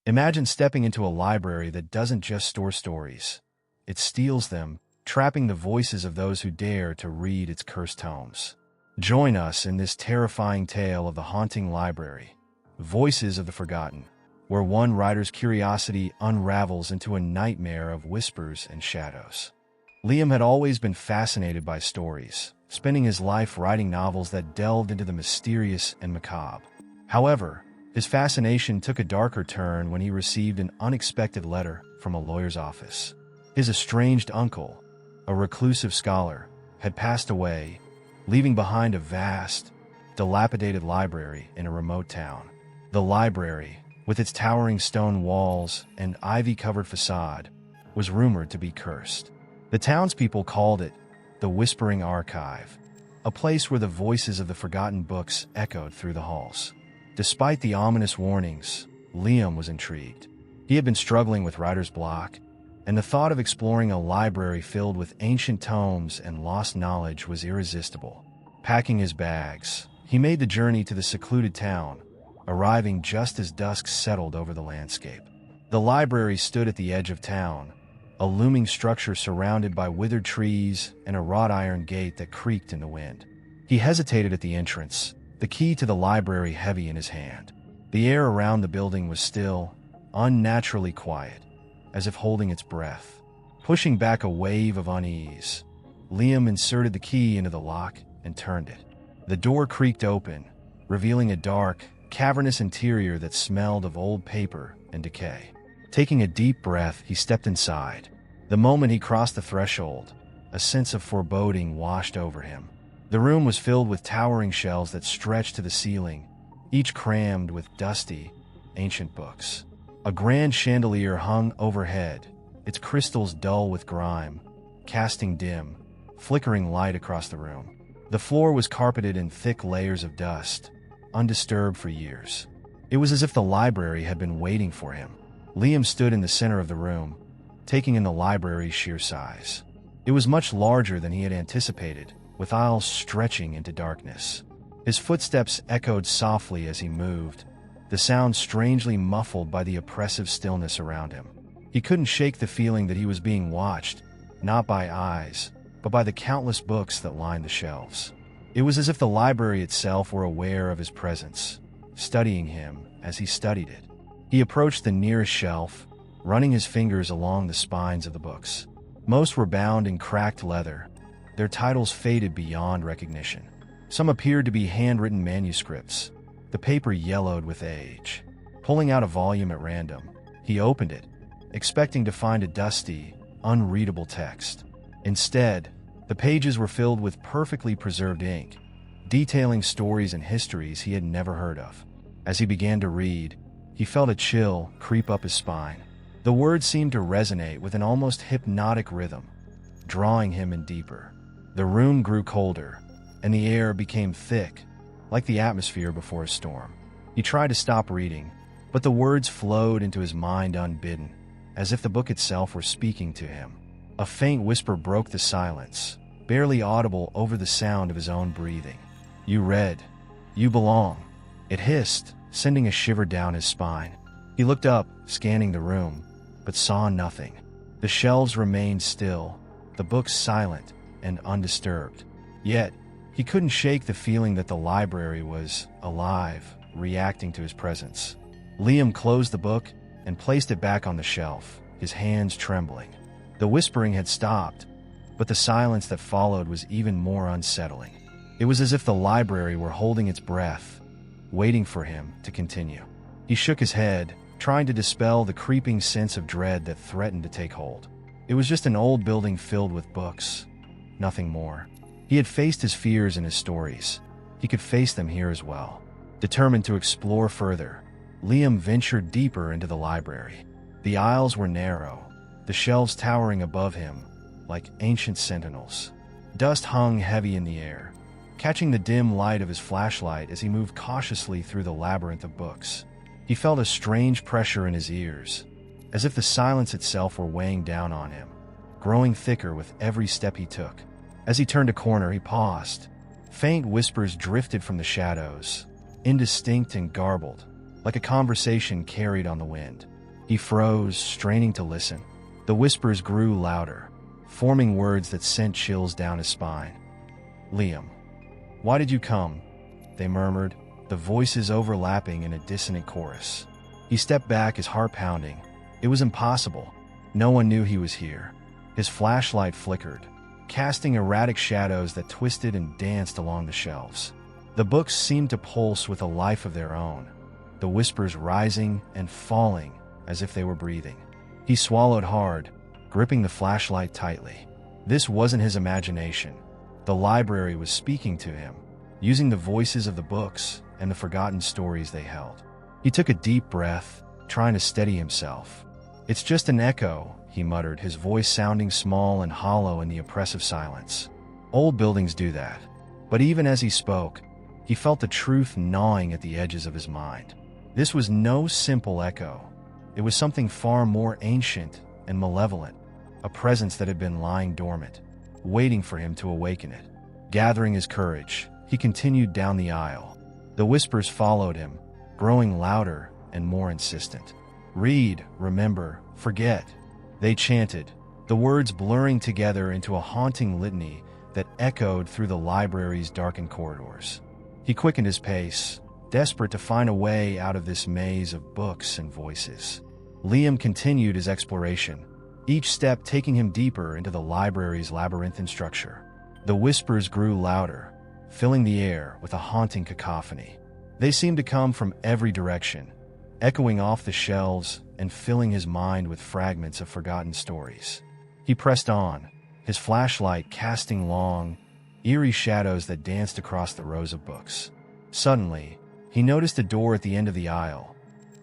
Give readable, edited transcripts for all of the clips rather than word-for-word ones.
Imagine stepping into a library that doesn't just store stories. It steals them, trapping the voices of those who dare to read its cursed tomes. Join us in this terrifying tale of the haunting library, Voices of the Forgotten, where one writer's curiosity unravels into a nightmare of whispers and shadows. Liam had always been fascinated by stories, spending his life writing novels that delved into the mysterious and macabre. However, his fascination took a darker turn when he received an unexpected letter from a lawyer's office. His estranged uncle, a reclusive scholar, had passed away, leaving behind a vast, dilapidated library in a remote town. The library, with its towering stone walls and ivy-covered facade, was rumored to be cursed. The townspeople called it the Whispering Archive, a place where the voices of the forgotten books echoed through the halls. Despite the ominous warnings, Liam was intrigued. He had been struggling with writer's block, and the thought of exploring a library filled with ancient tomes and lost knowledge was irresistible. Packing his bags, he made the journey to the secluded town, arriving just as dusk settled over the landscape. The library stood at the edge of town, a looming structure surrounded by withered trees and a wrought iron gate that creaked in the wind. He hesitated at the entrance, the key to the library heavy in his hand. The air around the building was still, unnaturally quiet, as if holding its breath. Pushing back a wave of unease, Liam inserted the key into the lock and turned it. The door creaked open, revealing a dark, cavernous interior that smelled of old paper and decay. Taking a deep breath, he stepped inside. The moment he crossed the threshold, a sense of foreboding washed over him. The room was filled with towering shelves that stretched to the ceiling, each crammed with dusty, ancient books. A grand chandelier hung overhead, its crystals dull with grime, casting dim, flickering light across the room. The floor was carpeted in thick layers of dust, undisturbed for years. It was as if the library had been waiting for him. Liam stood in the center of the room, taking in the library's sheer size. It was much larger than he had anticipated, with aisles stretching into darkness. His footsteps echoed softly as he moved, the sound strangely muffled by the oppressive stillness around him. He couldn't shake the feeling that he was being watched, not by eyes, but by the countless books that lined the shelves. It was as if the library itself were aware of his presence, studying him as he studied it. He approached the nearest shelf, running his fingers along the spines of the books. Most were bound in cracked leather, their titles faded beyond recognition. Some appeared to be handwritten manuscripts, the paper yellowed with age. Pulling out a volume at random, he opened it, expecting to find a dusty, unreadable text. Instead, the pages were filled with perfectly preserved ink, detailing stories and histories he had never heard of. As he began to read, he felt a chill creep up his spine. The words seemed to resonate with an almost hypnotic rhythm, drawing him in deeper. The room grew colder, and the air became thick, like the atmosphere before a storm. He tried to stop reading, but the words flowed into his mind unbidden, as if the book itself were speaking to him. A faint whisper broke the silence, barely audible over the sound of his own breathing. "You read. You belong." It hissed, sending a shiver down his spine. He looked up, scanning the room, but saw nothing. The shelves remained still, the books silent and undisturbed. Yet, he couldn't shake the feeling that the library was alive, reacting to his presence. Liam closed the book and placed it back on the shelf, his hands trembling. The whispering had stopped, but the silence that followed was even more unsettling. It was as if the library were holding its breath, waiting for him to continue. He shook his head, trying to dispel the creeping sense of dread that threatened to take hold. It was just an old building filled with books, nothing more. He had faced his fears and his stories. He could face them here as well. Determined to explore further, Liam ventured deeper into the library. The aisles were narrow, the shelves towering above him like ancient sentinels. Dust hung heavy in the air, catching the dim light of his flashlight as he moved cautiously through the labyrinth of books. He felt a strange pressure in his ears, as if the silence itself were weighing down on him, growing thicker with every step he took. As he turned a corner, he paused. Faint whispers drifted from the shadows, indistinct and garbled, like a conversation carried on the wind. He froze, straining to listen. The whispers grew louder, forming words that sent chills down his spine. "Liam, why did you come?" they murmured, the voices overlapping in a dissonant chorus. He stepped back, his heart pounding. It was impossible. No one knew he was here. His flashlight flickered, casting erratic shadows that twisted and danced along the shelves. The books seemed to pulse with a life of their own, the whispers rising and falling as if they were breathing. He swallowed hard, gripping the flashlight tightly. This wasn't his imagination. The library was speaking to him, using the voices of the books and the forgotten stories they held. He took a deep breath, trying to steady himself. "It's just an echo," he muttered, his voice sounding small and hollow in the oppressive silence. Old buildings do that. But even as he spoke, he felt the truth gnawing at the edges of his mind. This was no simple echo. It was something far more ancient and malevolent, a presence that had been lying dormant, waiting for him to awaken it. Gathering his courage, he continued down the aisle. The whispers followed him, growing louder and more insistent. "Read, remember, forget," they chanted, the words blurring together into a haunting litany that echoed through the library's darkened corridors. He quickened his pace, desperate to find a way out of this maze of books and voices. Liam continued his exploration, each step taking him deeper into the library's labyrinthine structure. The whispers grew louder, filling the air with a haunting cacophony. They seemed to come from every direction, echoing off the shelves and filling his mind with fragments of forgotten stories. He pressed on, his flashlight casting long, eerie shadows that danced across the rows of books. Suddenly, he noticed a door at the end of the aisle,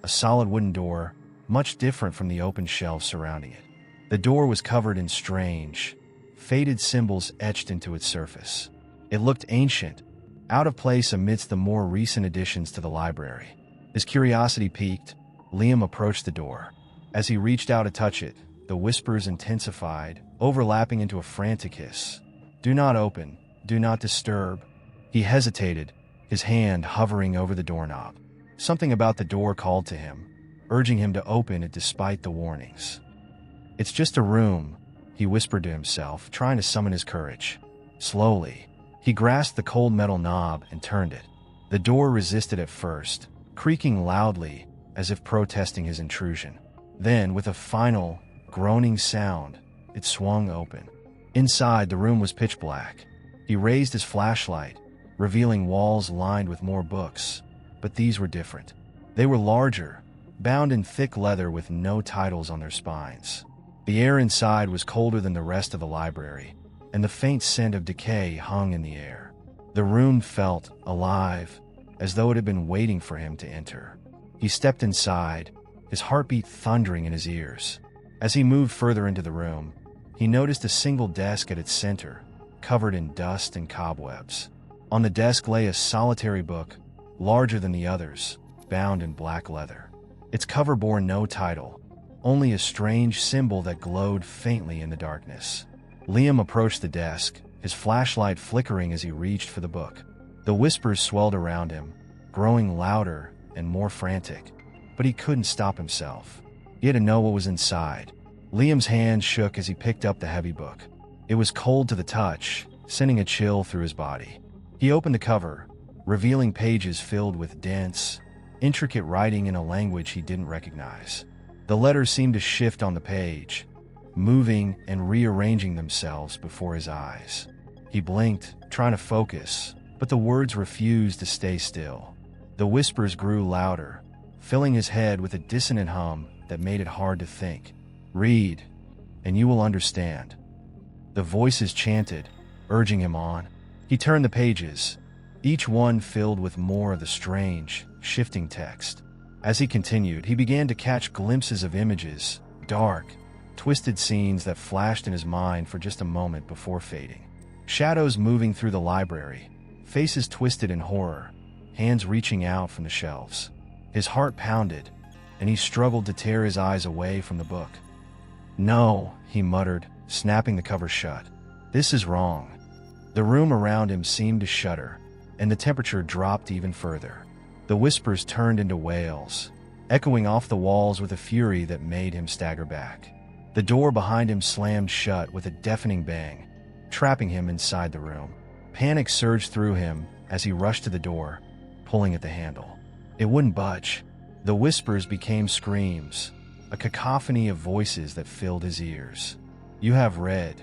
a solid wooden door, much different from the open shelves surrounding it. The door was covered in strange, faded symbols etched into its surface. It looked ancient, out of place amidst the more recent additions to the library. His curiosity piqued, Liam approached the door. As he reached out to touch it, the whispers intensified, overlapping into a frantic hiss. "Do not open. Do not disturb." He hesitated, his hand hovering over the doorknob. Something about the door called to him, urging him to open it despite the warnings. "It's just a room," he whispered to himself, trying to summon his courage. Slowly, he grasped the cold metal knob and turned it. The door resisted at first, creaking loudly as if protesting his intrusion. Then, with a final, groaning sound, it swung open. Inside, the room was pitch black. He raised his flashlight, revealing walls lined with more books, but these were different. They were larger, bound in thick leather with no titles on their spines. The air inside was colder than the rest of the library, and the faint scent of decay hung in the air. The room felt alive, as though it had been waiting for him to enter. He stepped inside, his heartbeat thundering in his ears. As he moved further into the room, he noticed a single desk at its center, covered in dust and cobwebs. On the desk lay a solitary book, larger than the others, bound in black leather. Its cover bore no title, only a strange symbol that glowed faintly in the darkness. Liam approached the desk, his flashlight flickering as he reached for the book. The whispers swelled around him, growing louder and more frantic, but he couldn't stop himself. He had to know what was inside. Liam's hand shook as he picked up the heavy book. It was cold to the touch, sending a chill through his body. He opened the cover, revealing pages filled with dense, intricate writing in a language he didn't recognize. The letters seemed to shift on the page, moving and rearranging themselves before his eyes. He blinked, trying to focus, but the words refused to stay still. The whispers grew louder, filling his head with a dissonant hum that made it hard to think. "Read, and you will understand." The voices chanted, urging him on. He turned the pages, each one filled with more of the strange, shifting text. As he continued, he began to catch glimpses of images, dark, twisted scenes that flashed in his mind for just a moment before fading. Shadows moving through the library, faces twisted in horror, hands reaching out from the shelves. His heart pounded, and he struggled to tear his eyes away from the book. "No," he muttered, snapping the cover shut. "This is wrong." The room around him seemed to shudder, and the temperature dropped even further. The whispers turned into wails, echoing off the walls with a fury that made him stagger back. The door behind him slammed shut with a deafening bang, trapping him inside the room. Panic surged through him as he rushed to the door, pulling at the handle. It wouldn't budge. The whispers became screams, a cacophony of voices that filled his ears. "You have read.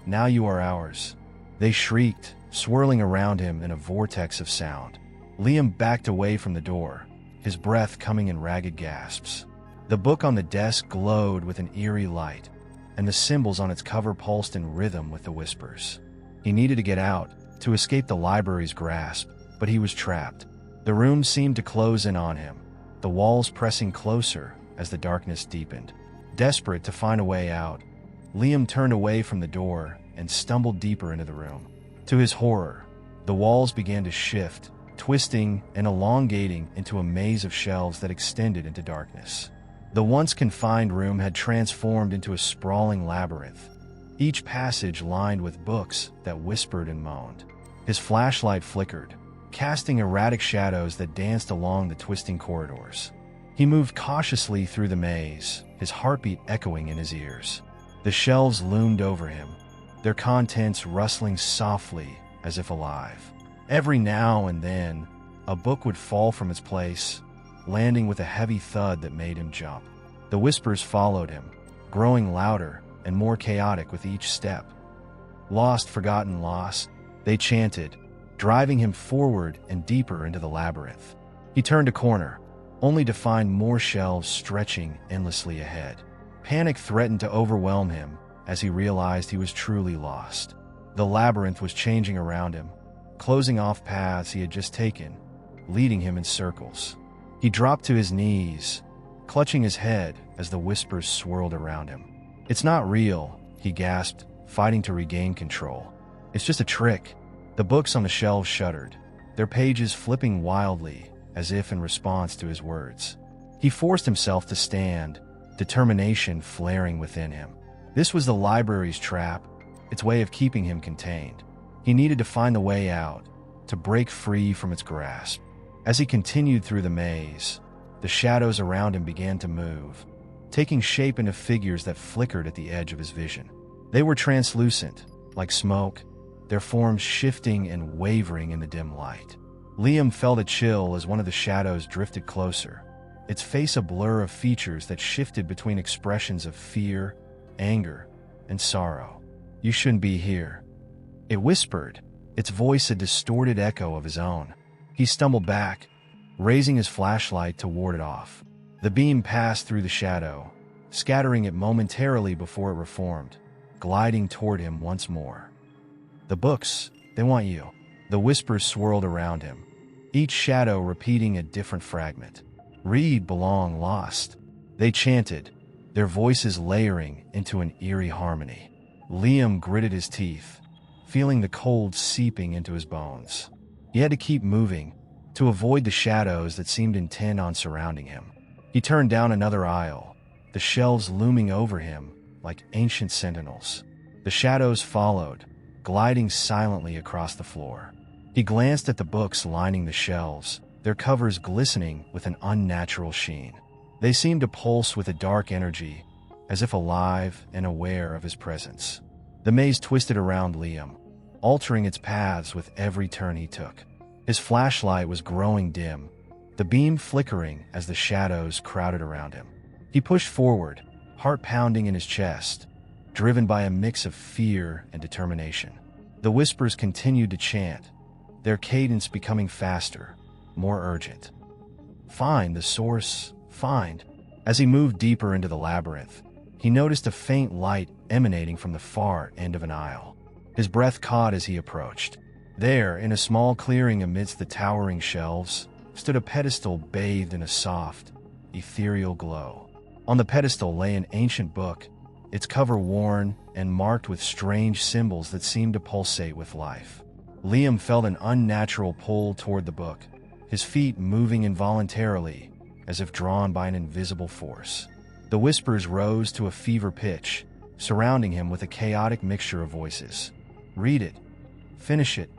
Now you are ours." They shrieked, swirling around him in a vortex of sound. Liam backed away from the door, his breath coming in ragged gasps. The book on the desk glowed with an eerie light, and the symbols on its cover pulsed in rhythm with the whispers. He needed to get out, to escape the library's grasp, but he was trapped. The room seemed to close in on him, the walls pressing closer as the darkness deepened. Desperate to find a way out, Liam turned away from the door and stumbled deeper into the room. To his horror, the walls began to shift, twisting and elongating into a maze of shelves that extended into darkness. The once confined room had transformed into a sprawling labyrinth, each passage lined with books that whispered and moaned. His flashlight flickered, casting erratic shadows that danced along the twisting corridors. He moved cautiously through the maze, his heartbeat echoing in his ears. The shelves loomed over him, their contents rustling softly as if alive. Every now and then, a book would fall from its place, landing with a heavy thud that made him jump. The whispers followed him, growing louder and more chaotic with each step. "Lost, forgotten, lost," they chanted, driving him forward and deeper into the labyrinth. He turned a corner, only to find more shelves stretching endlessly ahead. Panic threatened to overwhelm him as he realized he was truly lost. The labyrinth was changing around him, closing off paths he had just taken, leading him in circles. He dropped to his knees, clutching his head as the whispers swirled around him. "It's not real," he gasped, fighting to regain control. "It's just a trick." The books on the shelves shuddered, their pages flipping wildly as if in response to his words. He forced himself to stand, determination flaring within him. This was the library's trap, its way of keeping him contained. He needed to find the way out, to break free from its grasp. As he continued through the maze, the shadows around him began to move, taking shape into figures that flickered at the edge of his vision. They were translucent, like smoke, their forms shifting and wavering in the dim light. Liam felt a chill as one of the shadows drifted closer, its face a blur of features that shifted between expressions of fear, anger, and sorrow. "You shouldn't be here," it whispered, its voice a distorted echo of his own. He stumbled back, raising his flashlight to ward it off. The beam passed through the shadow, scattering it momentarily before it reformed, gliding toward him once more. "The books, they want you." The whispers swirled around him, each shadow repeating a different fragment. "Read, belong, lost," they chanted, their voices layering into an eerie harmony. Liam gritted his teeth, feeling the cold seeping into his bones. He had to keep moving, to avoid the shadows that seemed intent on surrounding him. He turned down another aisle, the shelves looming over him like ancient sentinels. The shadows followed, gliding silently across the floor. He glanced at the books lining the shelves, their covers glistening with an unnatural sheen. They seemed to pulse with a dark energy, as if alive and aware of his presence. The maze twisted around Liam, altering its paths with every turn he took. His flashlight was growing dim, the beam flickering as the shadows crowded around him. He pushed forward, heart pounding in his chest, driven by a mix of fear and determination. The whispers continued to chant, their cadence becoming faster, more urgent. "Find the source, find." As he moved deeper into the labyrinth, he noticed a faint light emanating from the far end of an aisle. His breath caught as he approached. There, in a small clearing amidst the towering shelves, stood a pedestal bathed in a soft, ethereal glow. On the pedestal lay an ancient book, its cover worn and marked with strange symbols that seemed to pulsate with life. Liam felt an unnatural pull toward the book, his feet moving involuntarily, as if drawn by an invisible force. The whispers rose to a fever pitch, surrounding him with a chaotic mixture of voices. "Read it. Finish it.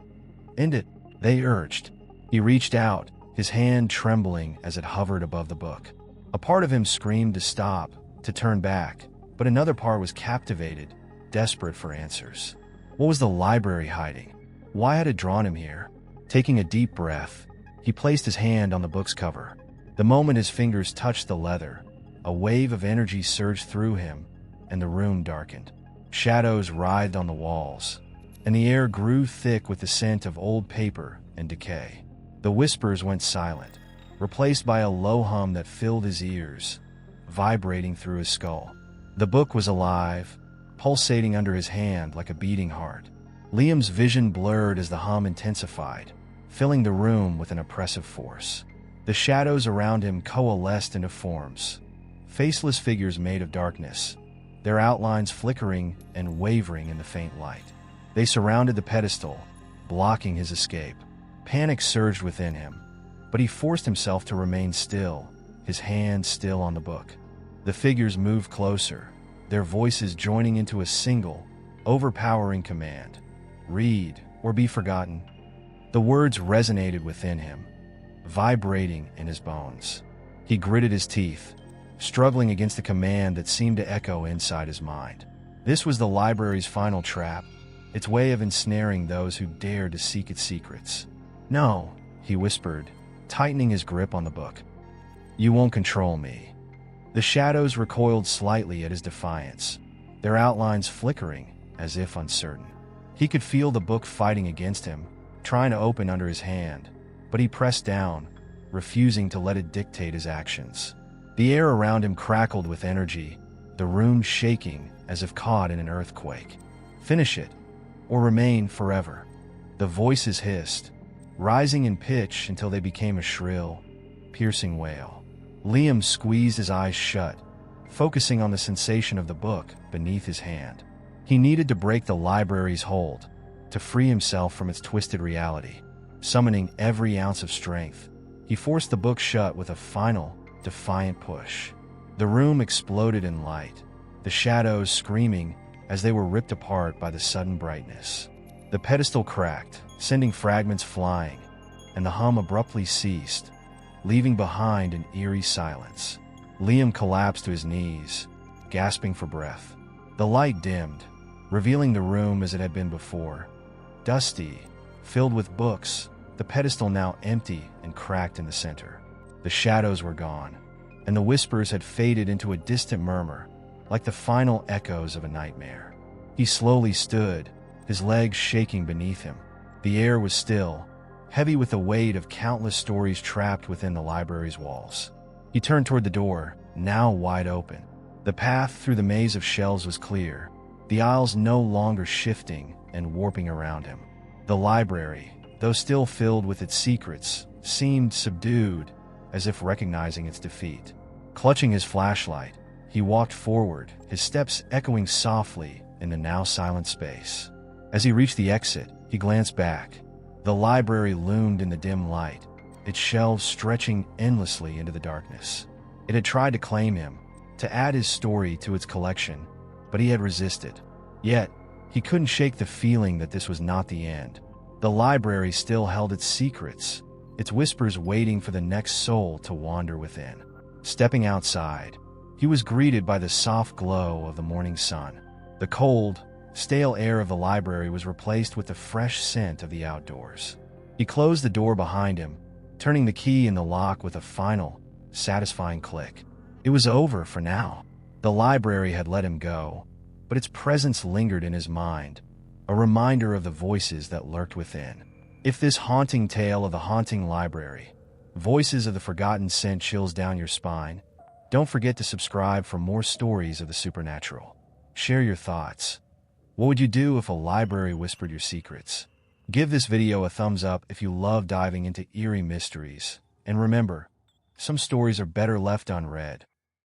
End it," they urged. He reached out, his hand trembling as it hovered above the book. A part of him screamed to stop, to turn back, but another part was captivated, desperate for answers. What was the library hiding? Why had it drawn him here? Taking a deep breath, he placed his hand on the book's cover. The moment his fingers touched the leather, a wave of energy surged through him, and the room darkened. Shadows writhed on the walls, and the air grew thick with the scent of old paper and decay. The whispers went silent, replaced by a low hum that filled his ears, vibrating through his skull. The book was alive, pulsating under his hand like a beating heart. Liam's vision blurred as the hum intensified, filling the room with an oppressive force. The shadows around him coalesced into forms, faceless figures made of darkness, their outlines flickering and wavering in the faint light. They surrounded the pedestal, blocking his escape. Panic surged within him, but he forced himself to remain still, his hand still on the book. The figures moved closer, their voices joining into a single, overpowering command: read or be forgotten. The words resonated within him, vibrating in his bones. He gritted his teeth, struggling against the command that seemed to echo inside his mind. This was the library's final trap, its way of ensnaring those who dared to seek its secrets. "No," he whispered, tightening his grip on the book. "You won't control me." The shadows recoiled slightly at his defiance, their outlines flickering as if uncertain. He could feel the book fighting against him, trying to open under his hand, but he pressed down, refusing to let it dictate his actions. The air around him crackled with energy, the room shaking as if caught in an earthquake. "Finish it, or remain forever." The voices hissed, rising in pitch until they became a shrill, piercing wail. Liam squeezed his eyes shut, focusing on the sensation of the book beneath his hand. He needed to break the library's hold, to free himself from its twisted reality. Summoning every ounce of strength, he forced the book shut with a final, defiant push. The room exploded in light, the shadows screaming as they were ripped apart by the sudden brightness. The pedestal cracked, sending fragments flying, and the hum abruptly ceased, leaving behind an eerie silence. Liam collapsed to his knees, gasping for breath. The light dimmed, revealing the room as it had been before. Dusty, filled with books, the pedestal now empty and cracked in the center. The shadows were gone, and the whispers had faded into a distant murmur, like the final echoes of a nightmare. He slowly stood, his legs shaking beneath him. The air was still, heavy with the weight of countless stories trapped within the library's walls. He turned toward the door, now wide open. The path through the maze of shelves was clear, the aisles no longer shifting and warping around him. The library, though still filled with its secrets, seemed subdued, as if recognizing its defeat. Clutching his flashlight, he walked forward, his steps echoing softly in the now silent space. As he reached the exit, he glanced back. The library loomed in the dim light, its shelves stretching endlessly into the darkness. It had tried to claim him, to add his story to its collection, but he had resisted. Yet, he couldn't shake the feeling that this was not the end. The library still held its secrets, its whispers waiting for the next soul to wander within. Stepping outside, he was greeted by the soft glow of the morning sun. The cold, stale air of the library was replaced with the fresh scent of the outdoors. He closed the door behind him, turning the key in the lock with a final, satisfying click. It was over for now. The library had let him go, but its presence lingered in his mind, a reminder of the voices that lurked within. If this haunting tale of the haunting library, voices of the forgotten, sent chills down your spine, don't forget to subscribe for more stories of the supernatural. Share your thoughts. What would you do if a library whispered your secrets? Give this video a thumbs up if you love diving into eerie mysteries. And remember, some stories are better left unread.